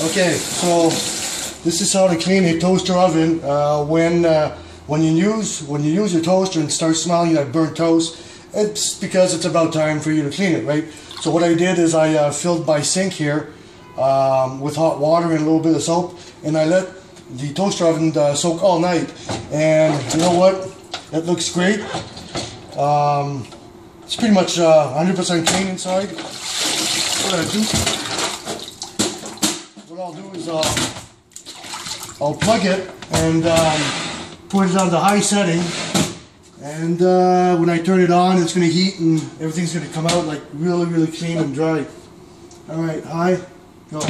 Okay, so this is how to clean a toaster oven when you use your toaster and start smelling like burnt toast. It's because it's about time for you to clean it, right? So what I did is I filled my sink here with hot water and a little bit of soap, and I let the toaster oven soak all night. And you know what? It looks great. It's pretty much 100% clean inside. What I'll do is I'll plug it and put it on the high setting, and when I turn it on, it's going to heat and everything's going to come out like really clean and dry. Alright, high, go.